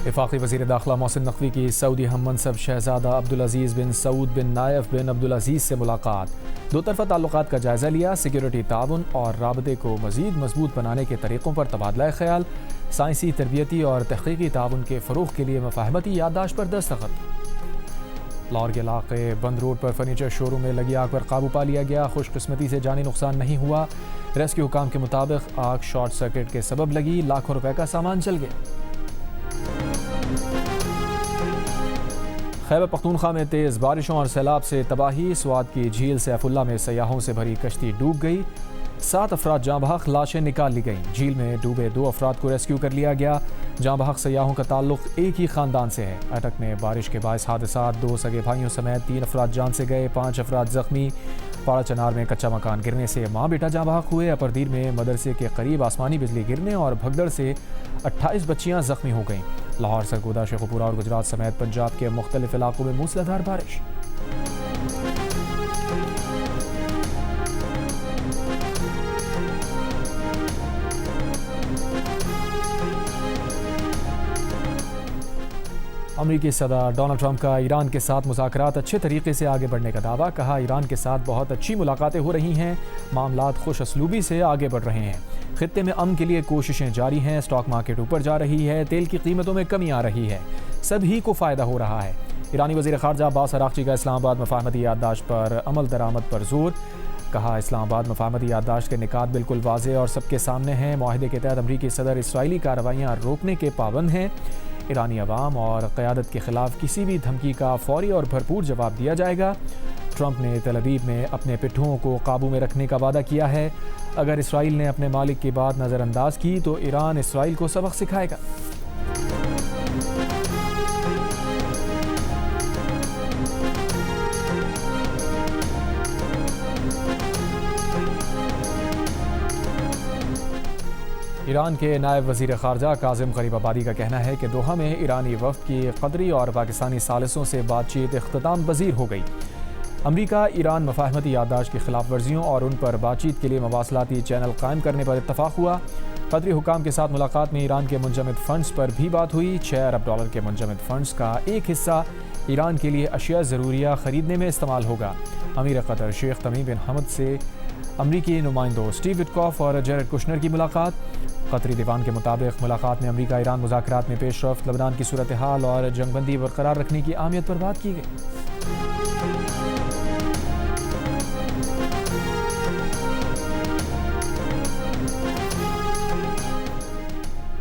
وفاقی وزیر داخلہ محسن نقوی کی سعودی ہم منصب شہزادہ عبدالعزیز بن سعود بن نائف بن عبدالعزیز سے ملاقات، دو طرفہ تعلقات کا جائزہ لیا، سیکیورٹی تعاون اور رابطے کو مزید مضبوط بنانے کے طریقوں پر تبادلہ خیال، سائنسی، تربیتی اور تحقیقی تعاون کے فروغ کے لیے مفاہمتی یادداشت پر دستخط۔ لاہور کے علاقے بند روڈ پر فرنیچر شو روم میں لگی آگ پر قابو پا لیا گیا، خوش قسمتی سے جانی نقصان نہیں ہوا، ریسکیو حکام کے مطابق آگ شارٹ سرکٹ کے سبب لگی، لاکھوں روپے کا سامان جل گیا۔ خیبر پختونخوا میں تیز بارشوں اور سیلاب سے تباہی، سوات کی جھیل سیف اللہ میں سیاحوں سے بھری کشتی ڈوب گئی، 7 افراد جاں بحق، لاشیں نکال لی گئیں، جھیل میں ڈوبے 2 افراد کو ریسکیو کر لیا گیا، جاں بحق سیاحوں کا تعلق ایک ہی خاندان سے ہے۔ اٹک میں بارش کے باعث حادثات، 2 سگے بھائیوں سمیت 3 افراد جان سے گئے، 5 افراد زخمی، پاڑا چنار میں کچا مکان گرنے سے ماں بیٹا جاں بحق ہوئے، اپردیر میں مدرسے کے قریب آسمانی بجلی گرنے اور بھگدڑ سے 28 بچیاں زخمی ہو گئیں۔ لاہور، سرگودا، شیخوپورہ اور گجرات سمیت پنجاب کے مختلف علاقوں میں موسلادھار بارش۔ امریکی صدر ڈونلڈ ٹرمپ کا ایران کے ساتھ مذاکرات اچھے طریقے سے آگے بڑھنے کا دعویٰ، کہا ایران کے ساتھ بہت اچھی ملاقاتیں ہو رہی ہیں، معاملات خوش اسلوبی سے آگے بڑھ رہے ہیں، خطے میں امن کے لیے کوششیں جاری ہیں، اسٹاک مارکیٹ اوپر جا رہی ہے، تیل کی قیمتوں میں کمی آ رہی ہے، سبھی کو فائدہ ہو رہا ہے۔ ایرانی وزیر خارجہ عباس عراقچی کا اسلام آباد مفاہمتی یادداشت پر عمل درآمد پر زور، کہا اسلام آباد مفاہمتی یادداشت کے نکات بالکل واضح اور سب کے سامنے ہیں، معاہدے کے تحت امریکی صدر اسرائیلی کارروائیاں روکنے کے پابند ہیں، ایرانی عوام اور قیادت کے خلاف کسی بھی دھمکی کا فوری اور بھرپور جواب دیا جائے گا۔ ٹرمپ نے تل ابیب میں اپنے پٹھوں کو قابو میں رکھنے کا وعدہ کیا ہے، اگر اسرائیل نے اپنے مالک کی بات نظر انداز کی تو ایران اسرائیل کو سبق سکھائے گا۔ ایران کے نائب وزیر خارجہ کاظم غریب آبادی کا کہنا ہے کہ دوحہ میں ایرانی وفد کی قطری اور پاکستانی ثالثوں سے بات چیت اختتام پذیر ہو گئی۔ امریکا ایران مفاہمتی یادداشت کی خلاف ورزیوں اور ان پر بات چیت کے لیے مواصلاتی چینل قائم کرنے پر اتفاق ہوا۔ قطری حکام کے ساتھ ملاقات میں ایران کے منجمد فنڈز پر بھی بات ہوئی۔ 6 ارب ڈالر کے منجمد فنڈز کا ایک حصہ ایران کے لیے اشیاء ضروریہ خریدنے میں استعمال ہوگا۔ امیر قطر شیخ تمیم بن حمد سے امریکی نمائندوں اسٹیو وٹکاف اور جیرڈ کشنر کی ملاقات۔ قطری دیوان کے مطابق ملاقات میں امریکہ ایران مذاکرات میں پیش رفت، لبنان کی صورتحال اور جنگ بندی برقرار رکھنے کی اہمیت پر بات کی گئی۔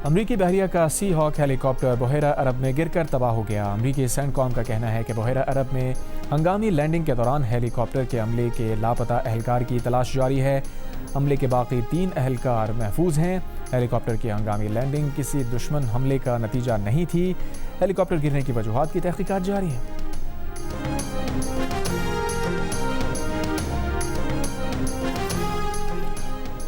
امریکی بحریہ کا سی ہاک ہیلی کاپٹر بحیرہ عرب میں گر کر تباہ ہو گیا۔ امریکی سینٹکام کا کہنا ہے کہ بحیرہ عرب میں ہنگامی لینڈنگ کے دوران ہیلی کاپٹر کے عملے کے لاپتہ اہلکار کی تلاش جاری ہے۔ عملے کے باقی 3 اہلکار محفوظ ہیں۔ ہیلی کاپٹر کی ہنگامی لینڈنگ کسی دشمن حملے کا نتیجہ نہیں تھی۔ ہیلی کاپٹر گرنے کی وجوہات کی تحقیقات جاری ہیں۔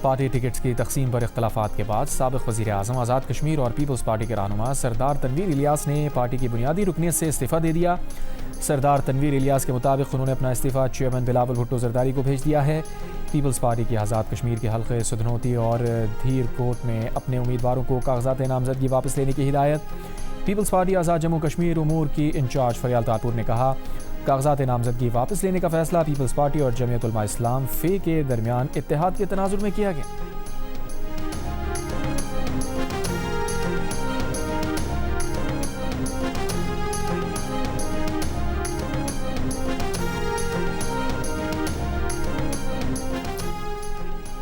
پارٹی ٹکٹس کی تقسیم پر اختلافات کے بعد سابق وزیر اعظم، آزاد کشمیر اور پیپلز پارٹی کے رہنما سردار تنویر الیاس نے پارٹی کی بنیادی رکنیت سے استعفیٰ دے دیا۔ سردار تنویر الیاس کے مطابق انہوں نے اپنا استعفیٰ چیئرمین بلاول بھٹو زرداری کو بھیج دیا ہے۔ پیپلز پارٹی کی آزاد کشمیر کے حلقے سدھنوتی اور دھیر کوٹ میں اپنے امیدواروں کو کاغذات نامزدگی واپس لینے کی ہدایت۔ پیپلز پارٹی آزاد جموں کشمیر امور کی انچارج فریال طاہر نے کہا، کاغذات نامزدگی واپس لینے کا فیصلہ پیپلز پارٹی اور جمعیت علماء اسلام فے کے درمیان اتحاد کے تناظر میں کیا گیا۔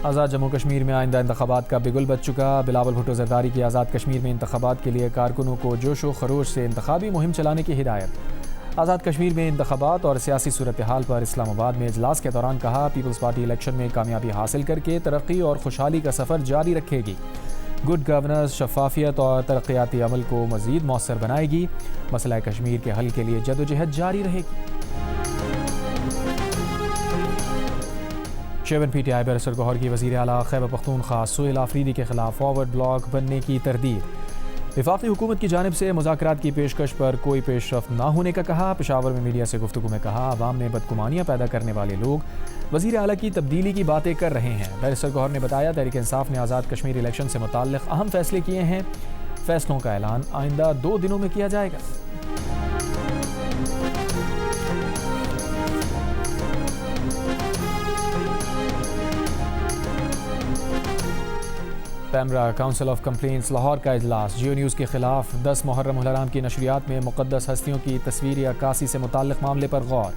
آزاد جموں کشمیر میں آئندہ انتخابات کا بگل بج چکا۔ بلاول بھٹو زرداری کی آزاد کشمیر میں انتخابات کے لیے کارکنوں کو جوش و خروش سے انتخابی مہم چلانے کی ہدایت۔ آزاد کشمیر میں انتخابات اور سیاسی صورتحال پر اسلام آباد میں اجلاس کے دوران کہا، پیپلز پارٹی الیکشن میں کامیابی حاصل کر کے ترقی اور خوشحالی کا سفر جاری رکھے گی، گڈ گورننس، شفافیت اور ترقیاتی عمل کو مزید مؤثر بنائے گی، مسئلہ کشمیر کے حل کے لیے جدوجہد جاری رہے گی۔ شیون P T I barrister Gohar کی وزیر اعلیٰ خیبر پختونخوا سہیل آفریدی کے خلاف فارورڈ بلاک بننے کی تردید۔ وفاقی حکومت کی جانب سے مذاکرات کی پیشکش پر کوئی پیش رفت نہ ہونے کا کہا۔ پشاور میں میڈیا سے گفتگو میں کہا، عوام میں بدگمانیاں پیدا کرنے والے لوگ وزیر اعلیٰ کی تبدیلی کی باتیں کر رہے ہیں۔ بیرسٹر گوہر نے بتایا، تحریک انصاف نے آزاد کشمیر الیکشن سے متعلق اہم فیصلے کیے ہیں۔ فیصلوں کا اعلان آئندہ 2 دنوں میں کیا جائے گا۔ PEMRA council of complaints Lahore کا اجلاس، جیو نیوز کے خلاف 10 محرم الحرام کی نشریات میں مقدس ہستیوں کی تصویر عکاسی سے متعلق معاملے پر غور۔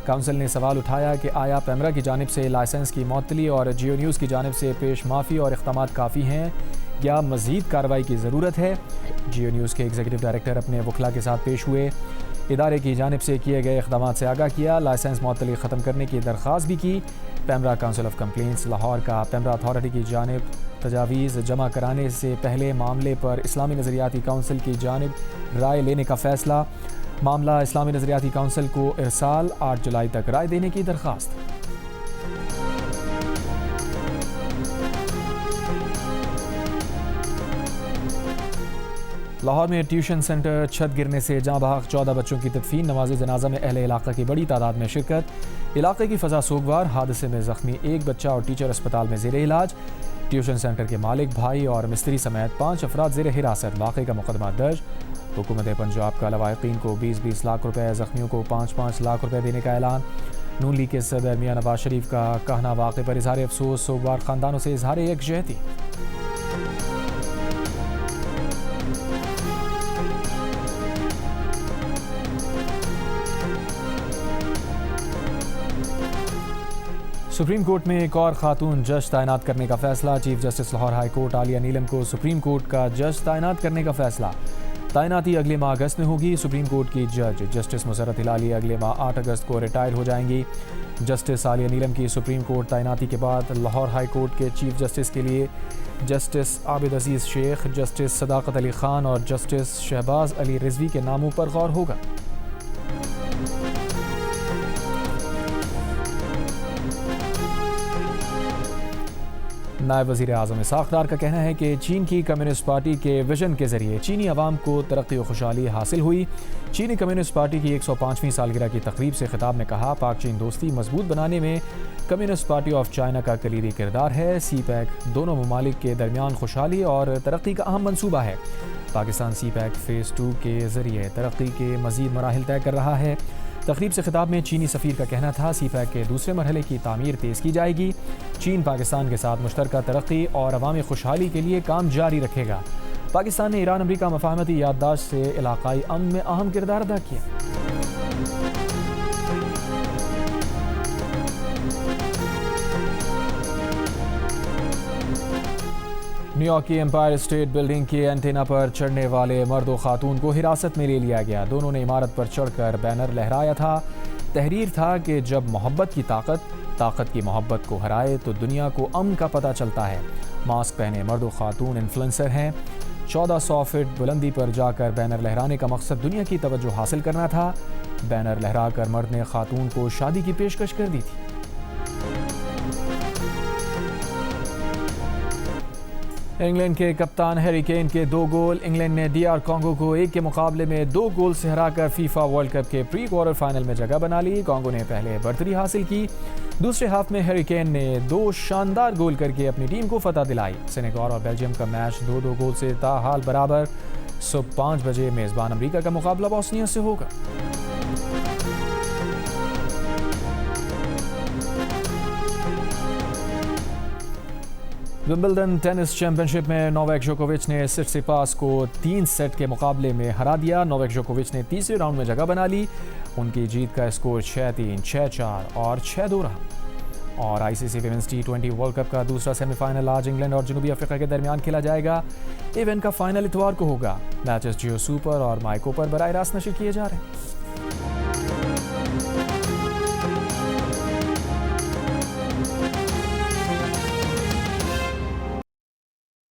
کونسل نے سوال اٹھایا کہ آیا پیمرا کی جانب سے لائسنس کی معطلی اور جیو نیوز کی جانب سے پیش معافی اور اقدامات کافی ہیں یا مزید کارروائی کی ضرورت ہے؟ جیو نیوز کے ایگزیکٹو ڈائریکٹر اپنے وکلاء کے ساتھ پیش ہوئے، ادارے کی جانب سے کیے گئے اقدامات سے آگاہ کیا، لائسنس معطلی ختم کرنے کی درخواست بھی کی۔ PEMRA council of complaints Lahore کا پیمرا اتھارٹی کی جانب تجاویز جمع کرانے سے پہلے معاملے پر اسلامی نظریاتی کونسل کی جانب رائے لینے کا فیصلہ، معاملہ اسلامی نظریاتی کونسل کو ارسال، 8 جولائی تک رائے دینے کی درخواست۔ لاہور میں ٹیوشن سینٹر چھت گرنے سے جاں بحق 14 بچوں کی تدفین، نماز جنازہ میں اہل علاقہ کی بڑی تعداد میں شرکت، علاقے کی فضا سوگوار، حادثے میں زخمی 1 بچہ اور ٹیچر اسپتال میں زیر علاج، ٹیوشن سینٹر کے مالک، بھائی اور مستری سمیت 5 افراد زیر حراست، واقعے کا مقدمہ درج۔ حکومت پنجاب کا لواحقین کو 20-20 لاکھ روپے، زخمیوں کو 5-5 لاکھ روپے دینے کا اعلان۔ نون لیگ کے صدر میاں نواز شریف کا کہنا، واقعے پر اظہار افسوس، سوگوار خاندانوں سے اظہار یکجہتی۔ سپریم کورٹ میں ایک اور خاتون جج تعینات کرنے کا فیصلہ، chief justice Lahore high court Aalia Neelum کو سپریم کورٹ کا جج تعینات کرنے کا فیصلہ۔ تعیناتی اگلے ماہ اگست میں ہوگی۔ سپریم کورٹ کی جج جسٹس مسرت ہلالی اگلے ماہ 8 اگست کو ریٹائر ہو جائیں گی۔ جسٹس عالیہ نیلم کی سپریم کورٹ تعیناتی کے بعد لاہور ہائی کورٹ کے چیف جسٹس کے لیے جسٹس عابد عزیز شیخ، جسٹس صداقت علی خان اور جسٹس شہباز علی رضوی کے ناموں پر غور ہوگا۔ نائب وزیر اعظم اسحاق ڈار کا کہنا ہے کہ چین کی کمیونسٹ پارٹی کے ویژن کے ذریعے چینی عوام کو ترقی و خوشحالی حاصل ہوئی۔ چینی کمیونسٹ پارٹی کی 105ویں سالگرہ کی تقریب سے خطاب میں کہا، پاک چین دوستی مضبوط بنانے میں کمیونسٹ پارٹی آف چائنا کا کلیدی کردار ہے۔ سی پیک دونوں ممالک کے درمیان خوشحالی اور ترقی کا اہم منصوبہ ہے۔ پاکستان سی پیک فیز 2 کے ذریعے ترقی کے مزید مراحل طے کر رہا ہے۔ تقریب سے خطاب میں چینی سفیر کا کہنا تھا، سی پیک کے دوسرے مرحلے کی تعمیر تیز کی جائے گی۔ چین پاکستان کے ساتھ مشترکہ ترقی اور عوامی خوشحالی کے لیے کام جاری رکھے گا۔ پاکستان نے ایران امریکہ مفاہمتی یادداشت سے علاقائی امن میں اہم کردار ادا کیا۔ نیویارک کی امپائر اسٹیٹ بلڈنگ کے اینٹینا پر چڑھنے والے مرد و خاتون کو حراست میں لے لیا گیا۔ دونوں نے عمارت پر چڑھ کر بینر لہرایا تھا۔ تحریر تھا کہ جب محبت کی طاقت کی محبت کو ہرائے تو دنیا کو امن کا پتہ چلتا ہے۔ ماسک پہنے مرد و خاتون انفلوئنسر ہیں۔ 1400 فٹ بلندی پر جا کر بینر لہرانے کا مقصد دنیا کی توجہ حاصل کرنا تھا۔ بینر لہرا کر مرد نے خاتون کو شادی کی پیشکش کر دی تھی۔ انگلینڈ کے کپتان ہیری کین کے 2 گول، انگلینڈ نے ڈی آر کانگو کو 1 کے مقابلے میں 2 گول سے ہرا کر فیفا ورلڈ کپ کے پری کوارٹر فائنل میں جگہ بنا لی۔ کانگو نے پہلے برتری حاصل کی، دوسرے ہاف میں ہیری کین نے 2 شاندار گول کر کے اپنی ٹیم کو فتح دلائی۔ سینیگال اور بیلجیم کا میچ 2-2 گول سے تاحال برابر۔ صبح 5 بجے میزبان امریکہ کا مقابلہ بوسنیا سے ہوگا۔ ومبلڈن ٹینس چیمپئن شپ میں نوواک جوکووچ نے سٹسیپاس کو 3 سیٹ کے مقابلے میں ہرا دیا۔ نوواک جوکووچ نے تیسرے راؤنڈ میں جگہ بنا لی۔ ان کی جیت کا اسکور 6-3، 6-4 اور 6-2 رہا۔ اور آئی سی سی ویمنز T20 ورلڈ کپ کا دوسرا سیمی فائنل آج انگلینڈ اور جنوبی افریقہ کے درمیان کھیلا جائے گا۔ ایونٹ کا فائنل اتوار کو ہوگا۔ میچز جیو سپر اور مائیکو پر براہ راست نشر کیے جا رہے ہیں۔